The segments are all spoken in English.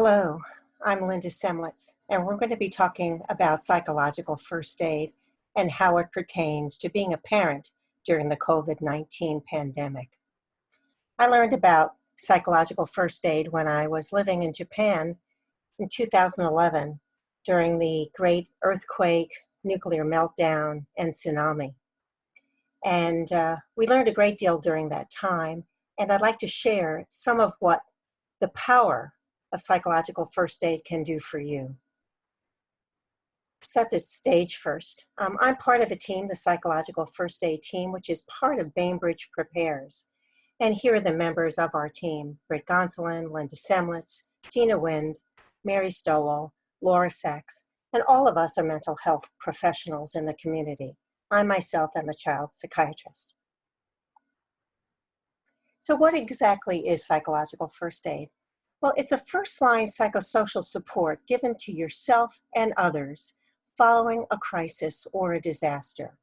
Hello, I'm Linda Semlitz, and we're going to be talking about psychological first aid and how it pertains to being a parent during the COVID-19 pandemic. I learned about psychological first aid when I was living in Japan in 2011 during the great earthquake, nuclear meltdown, and tsunami. And we learned a great deal during that time, and I'd like to share some of what the power of psychological first aid can do for you. Set the stage first. I'm part of a team, the psychological first aid team, which is part of Bainbridge Prepares. And here are the members of our team: Britt Gonsolin, Linda Semlitz, Gina Wind, Mary Stowell, Laura Sachs, and all of us are mental health professionals in the community. I myself am a child psychiatrist. So what exactly is psychological first aid? Well, it's a first-line psychosocial support given to yourself and others following a crisis or a disaster.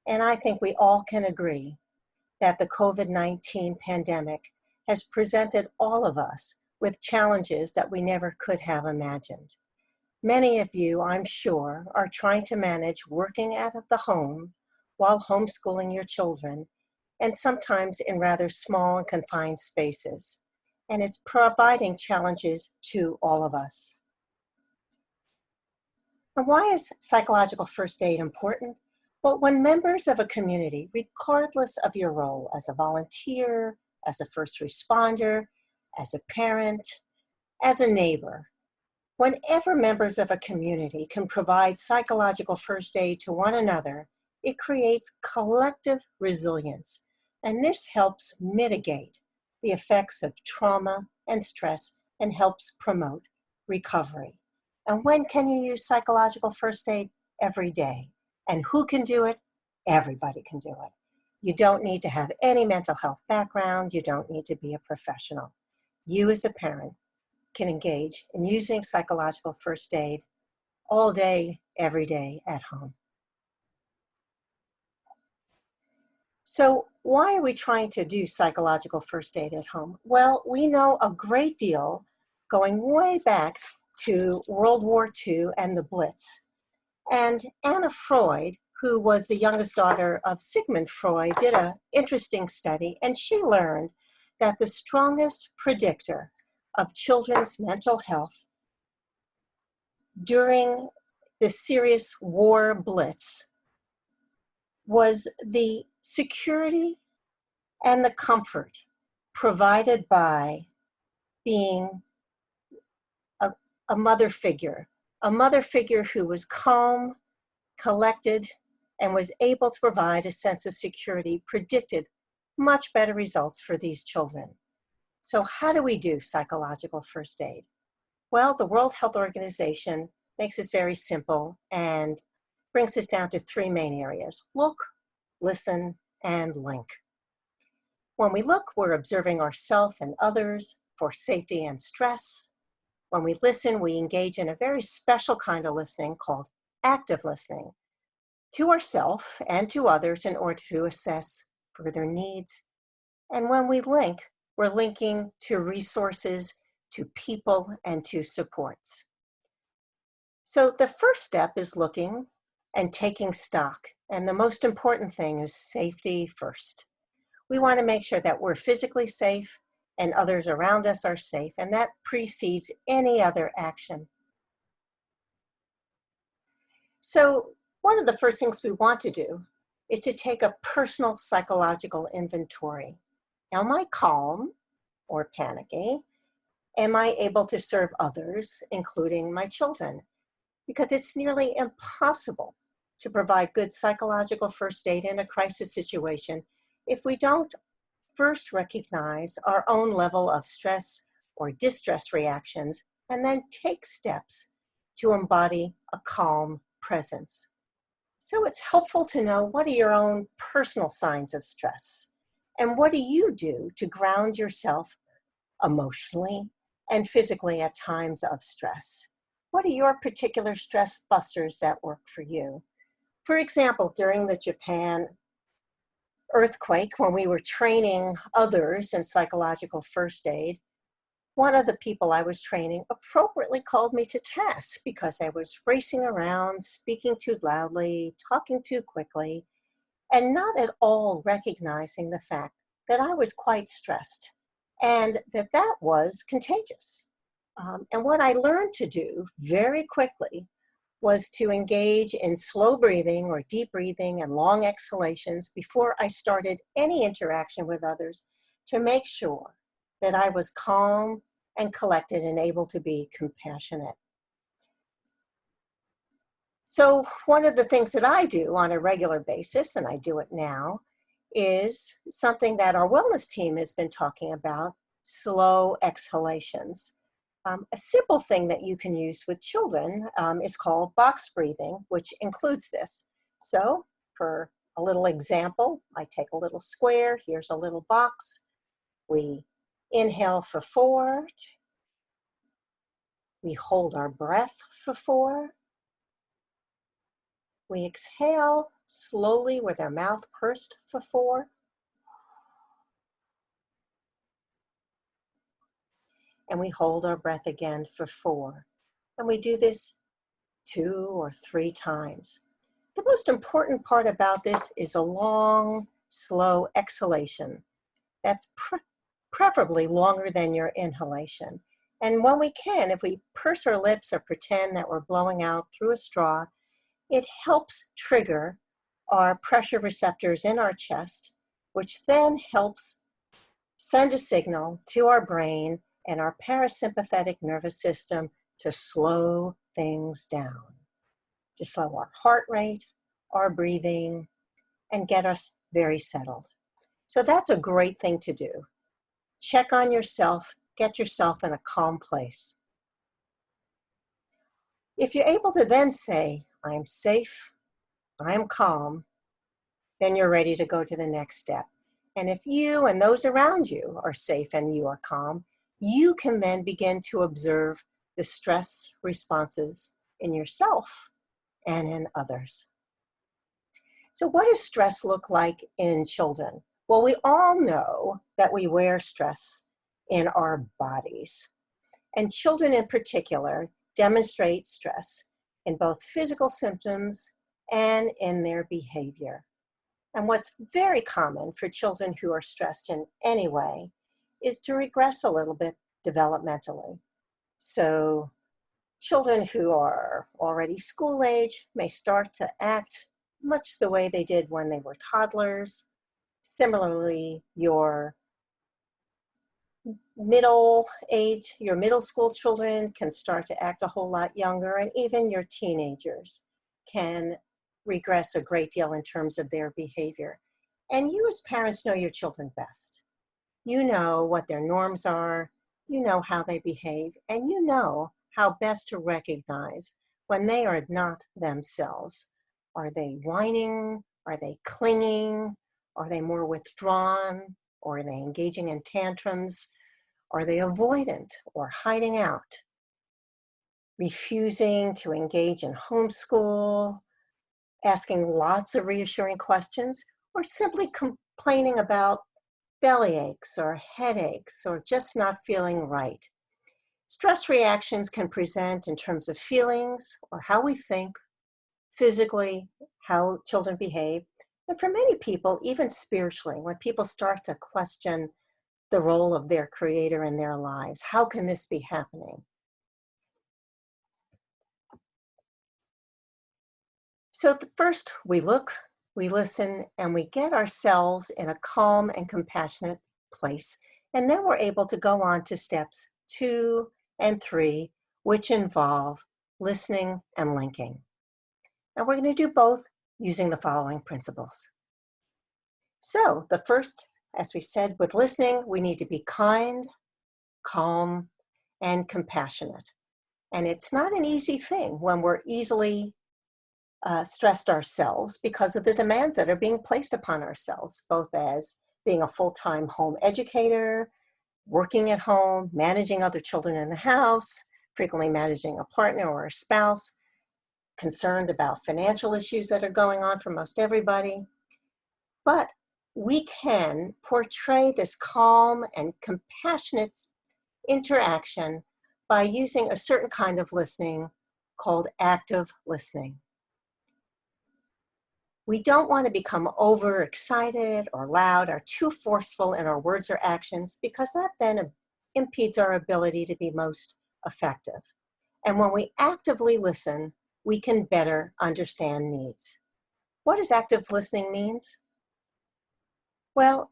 And I think we all can agree that the COVID-19 pandemic has presented all of us with challenges that we never could have imagined. Many of you, I'm sure, are trying to manage working out of the home while homeschooling your children, and sometimes in rather small and confined spaces. And it's providing challenges to all of us. And why is psychological first aid important? Well, when members of a community, regardless of your role as a volunteer, as a first responder, as a parent, as a neighbor, whenever members of a community can provide psychological first aid to one another, it creates collective resilience. And this helps mitigate the effects of trauma and stress and helps promote recovery. And when can you use psychological first aid? Every day. And who can do it? Everybody can do it. You don't need to have any mental health background. You don't need to be a professional. You as a parent can engage in using psychological first aid all day, every day at home. So why are we trying to do psychological first aid at home? Well, we know a great deal going way back to World War II and the Blitz. And Anna Freud, who was the youngest daughter of Sigmund Freud, did an interesting study, and she learned that the strongest predictor of children's mental health during the serious war blitz was the security and the comfort provided by being a mother figure who was calm, collected, and was able to provide a sense of security, predicted much better results for these children. So how do we do psychological first aid? Well, the World Health Organization makes this very simple and brings us down to three main areas: look, listen, and link. When we look, we're observing ourselves and others for safety and stress. When we listen, we engage in a very special kind of listening called active listening to ourselves and to others in order to assess further needs. And when we link, we're linking to resources, to people, and to supports. So the first step is looking and taking stock. And the most important thing is safety first. We want to make sure that we're physically safe and others around us are safe, and that precedes any other action. So one of the first things we want to do is to take a personal psychological inventory. Am I calm or panicky? Am I able to serve others, including my children? Because it's nearly impossible to provide good psychological first aid in a crisis situation if we don't first recognize our own level of stress or distress reactions and then take steps to embody a calm presence. So it's helpful to know, what are your own personal signs of stress? And what do you do to ground yourself emotionally and physically at times of stress? What are your particular stress busters that work for you? For example, during the Japan earthquake, when we were training others in psychological first aid, one of the people I was training appropriately called me to task because I was racing around, speaking too loudly, talking too quickly, and not at all recognizing the fact that I was quite stressed and that was contagious. And what I learned to do very quickly was to engage in slow breathing or deep breathing and long exhalations before I started any interaction with others to make sure that I was calm and collected and able to be compassionate. So one of the things that I do on a regular basis, and I do it now, is something that our wellness team has been talking about, slow exhalations. A simple thing that you can use with children is called box breathing, which includes this. So for a little example, I take a little square, here's a little box. We inhale for 4, we hold our breath for 4, we exhale slowly with our mouth pursed for 4, and we hold our breath again for 4. And we do this 2 or 3 times. The most important part about this is a long, slow exhalation. That's preferably longer than your inhalation. And when we can, if we purse our lips or pretend that we're blowing out through a straw, it helps trigger our pressure receptors in our chest, which then helps send a signal to our brain and our parasympathetic nervous system to slow things down, to slow our heart rate, our breathing, and get us very settled. So that's a great thing to do. Check on yourself, get yourself in a calm place. If you're able to then say, I'm safe, I'm calm, then you're ready to go to the next step. And if you and those around you are safe and you are calm, you can then begin to observe the stress responses in yourself and in others. So what does stress look like in children? Well, we all know that we wear stress in our bodies. And children in particular demonstrate stress in both physical symptoms and in their behavior. And what's very common for children who are stressed in any way is to regress a little bit developmentally. So children who are already school age may start to act much the way they did when they were toddlers. Similarly, your middle school children can start to act a whole lot younger, and even your teenagers can regress a great deal in terms of their behavior. And you as parents know your children best. You know what their norms are, you know how they behave, and you know how best to recognize when they are not themselves. Are they whining? Are they clinging? Are they more withdrawn? Or are they engaging in tantrums? Are they avoidant or hiding out? Refusing to engage in homeschool, asking lots of reassuring questions, or simply complaining about belly aches or headaches or just not feeling right. Stress reactions can present in terms of feelings or how we think, physically, how children behave, and for many people, even spiritually, when people start to question the role of their creator in their lives. How can this be happening? So first we look, we listen, and we get ourselves in a calm and compassionate place. And then we're able to go on to steps 2 and 3, which involve listening and linking. And we're going to do both using the following principles. So the first, as we said, with listening, we need to be kind, calm, and compassionate. And it's not an easy thing when we're easily stressed ourselves because of the demands that are being placed upon ourselves, both as being a full-time home educator, working at home, managing other children in the house, frequently managing a partner or a spouse, concerned about financial issues that are going on for most everybody. But we can portray this calm and compassionate interaction by using a certain kind of listening called active listening. We don't want to become overexcited or loud or too forceful in our words or actions, because that then impedes our ability to be most effective. And when we actively listen, we can better understand needs. What does active listening means? Well,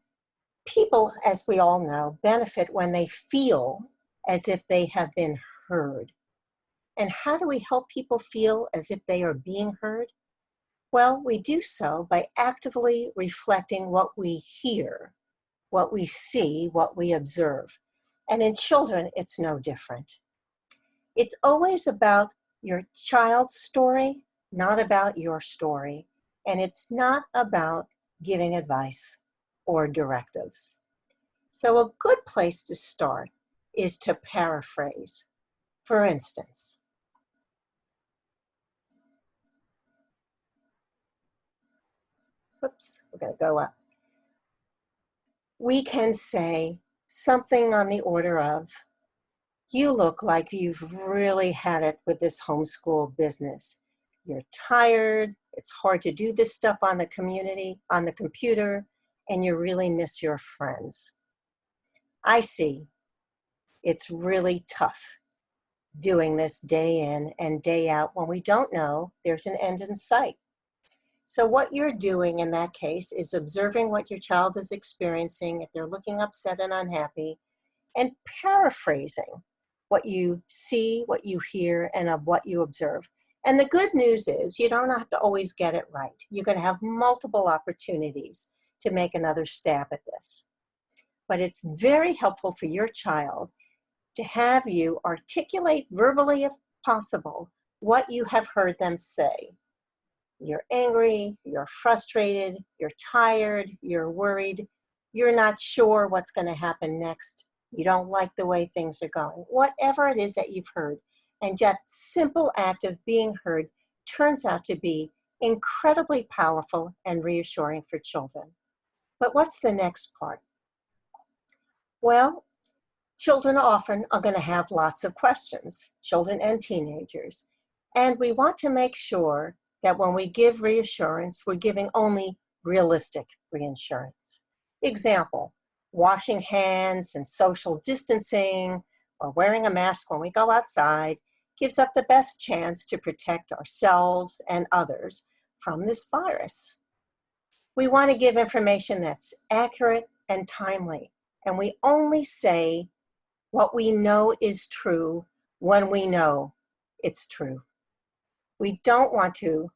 people, as we all know, benefit when they feel as if they have been heard. And how do we help people feel as if they are being heard? Well, we do so by actively reflecting what we hear, what we see, what we observe. And in children, it's no different. It's always about your child's story, not about your story. And it's not about giving advice or directives. So a good place to start is to paraphrase. For instance, we're going to go up. We can say something on the order of, "You look like you've really had it with this homeschool business. You're tired, it's hard to do this stuff on the computer, and you really miss your friends. I see, it's really tough doing this day in and day out when we don't know there's an end in sight." So what you're doing in that case is observing what your child is experiencing, if they're looking upset and unhappy, and paraphrasing what you see, what you hear, and of what you observe. And the good news is you don't have to always get it right. You're going to have multiple opportunities to make another stab at this. But it's very helpful for your child to have you articulate verbally, if possible, what you have heard them say. You're angry, you're frustrated, you're tired, you're worried, you're not sure what's going to happen next, you don't like the way things are going. Whatever it is that you've heard, and that simple act of being heard turns out to be incredibly powerful and reassuring for children. But what's the next part? Well, children often are going to have lots of questions, children and teenagers. And we want to make sure that when we give reassurance, we're giving only realistic reassurance. Example, washing hands and social distancing or wearing a mask when we go outside gives us the best chance to protect ourselves and others from this virus. We want to give information that's accurate and timely, and we only say what we know is true when we know it's true. We don't want to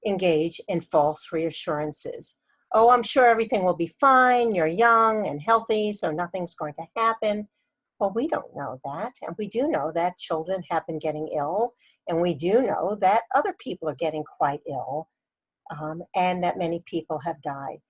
engage in false reassurances. "Oh, I'm sure everything will be fine. You're young and healthy, so nothing's going to happen." Well, we don't know that. And we do know that children have been getting ill. And we do know that other people are getting quite ill, and that many people have died.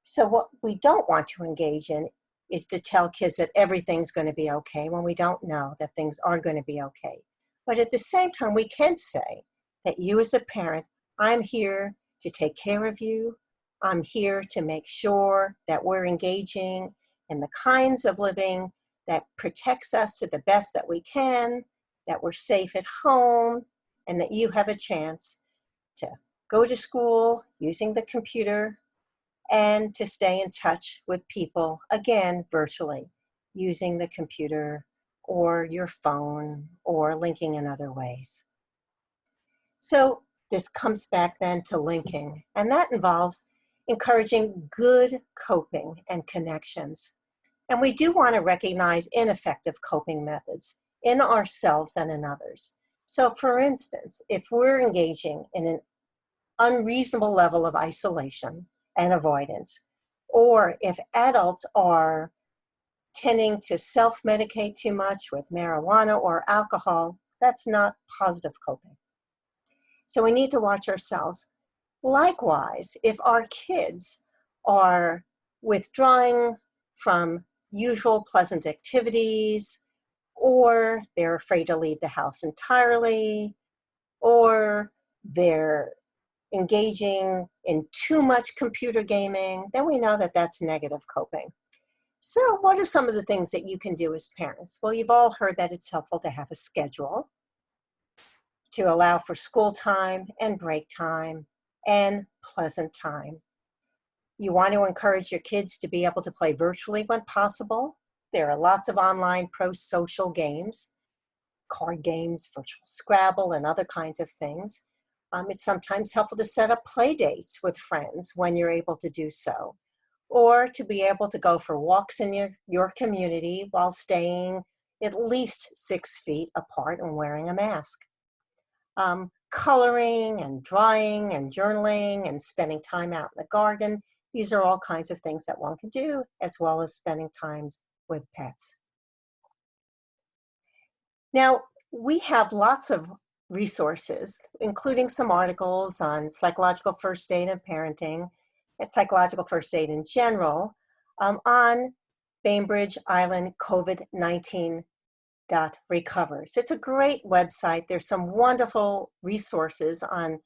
So what we don't want to engage in is to tell kids that everything's going to be okay when we don't know that things are going to be okay. But at the same time, we can say that you as a parent, I'm here to take care of you. I'm here to make sure that we're engaging in the kinds of living that protects us to the best that we can, that we're safe at home, and that you have a chance to go to school using the computer and to stay in touch with people, again, virtually, using the computer or your phone or linking in other ways. So this comes back then to linking, and that involves encouraging good coping and connections. And we do want to recognize ineffective coping methods in ourselves and in others. So for instance, if we're engaging in an unreasonable level of isolation and avoidance, or if adults are tending to self-medicate too much with marijuana or alcohol, that's not positive coping. So we need to watch ourselves. Likewise, if our kids are withdrawing from usual pleasant activities, or they're afraid to leave the house entirely, or they're engaging in too much computer gaming, then we know that that's negative coping. So what are some of the things that you can do as parents? Well, you've all heard that it's helpful to have a schedule to allow for school time and break time and pleasant time. You want to encourage your kids to be able to play virtually when possible. There are lots of online pro-social games, card games, virtual Scrabble, and other kinds of things. It's sometimes helpful to set up play dates with friends when you're able to do so, or to be able to go for walks in your community while staying at least 6 feet apart and wearing a mask. Coloring and drawing and journaling and spending time out in the garden. These are all kinds of things that one can do, as well as spending times with pets. Now, we have lots of resources, including some articles on psychological first aid and parenting, and psychological first aid in general, on Bainbridge Island COVID-19 recovers. It's a great website. There's some wonderful resources on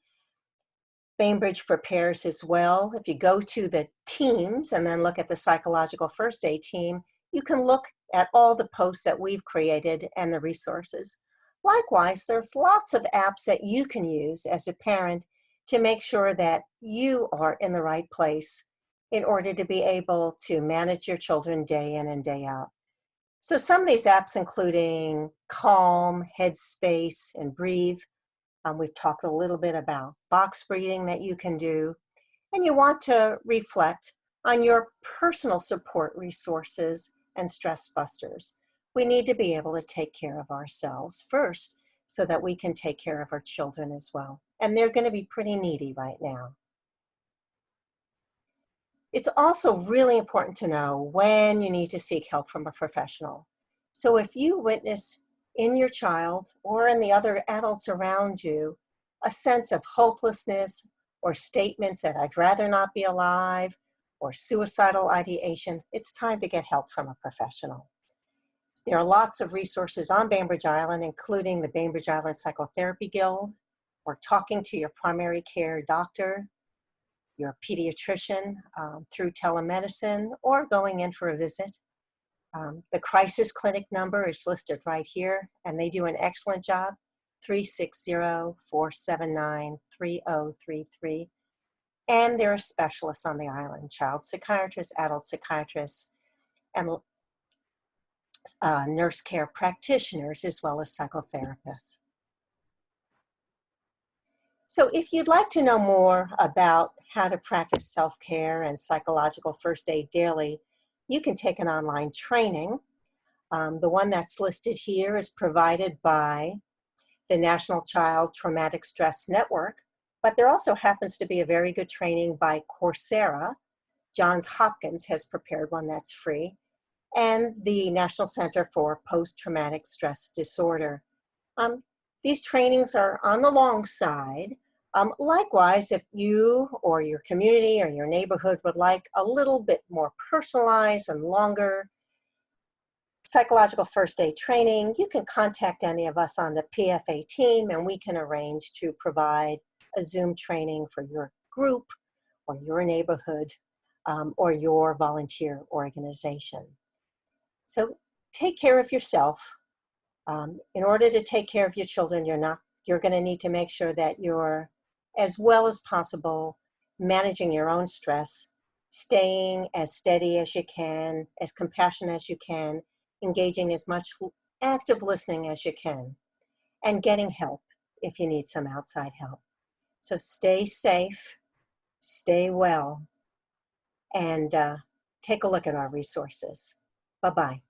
Bainbridge Prepares as well. If you go to the teams and then look at the psychological first aid team, you can look at all the posts that we've created and the resources. Likewise, there's lots of apps that you can use as a parent to make sure that you are in the right place in order to be able to manage your children day in and day out. So some of these apps including Calm, Headspace, and Breathe. We've talked a little bit about box breathing that you can do, and you want to reflect on your personal support resources and stress busters. We need to be able to take care of ourselves first so that we can take care of our children as well. And they're going to be pretty needy right now. It's also really important to know when you need to seek help from a professional. So if you witness in your child or in the other adults around you a sense of hopelessness or statements that I'd rather not be alive or suicidal ideation, it's time to get help from a professional. There are lots of resources on Bainbridge Island, including the Bainbridge Island Psychotherapy Guild, or talking to your primary care doctor, your pediatrician through telemedicine, or going in for a visit. The crisis clinic number is listed right here, and they do an excellent job, 360-479-3033. And there are specialists on the island, child psychiatrists, adult psychiatrists, and nurse care practitioners, as well as psychotherapists. So if you'd like to know more about how to practice self-care and psychological first aid daily, you can take an online training. The one that's listed here is provided by the National Child Traumatic Stress Network, but there also happens to be a very good training by Coursera. Johns Hopkins has prepared one that's free, and the National Center for Post-Traumatic Stress Disorder. These trainings are on the long side. Likewise, if you or your community or your neighborhood would like a little bit more personalized and longer psychological first aid training, you can contact any of us on the PFA team and we can arrange to provide a Zoom training for your group or your neighborhood or your volunteer organization. So take care of yourself. In order to take care of your children, you're going to need to make sure that you're, as well as possible, managing your own stress, staying as steady as you can, as compassionate as you can, engaging as much active listening as you can, and getting help if you need some outside help. So stay safe, stay well, and take a look at our resources. Bye-bye.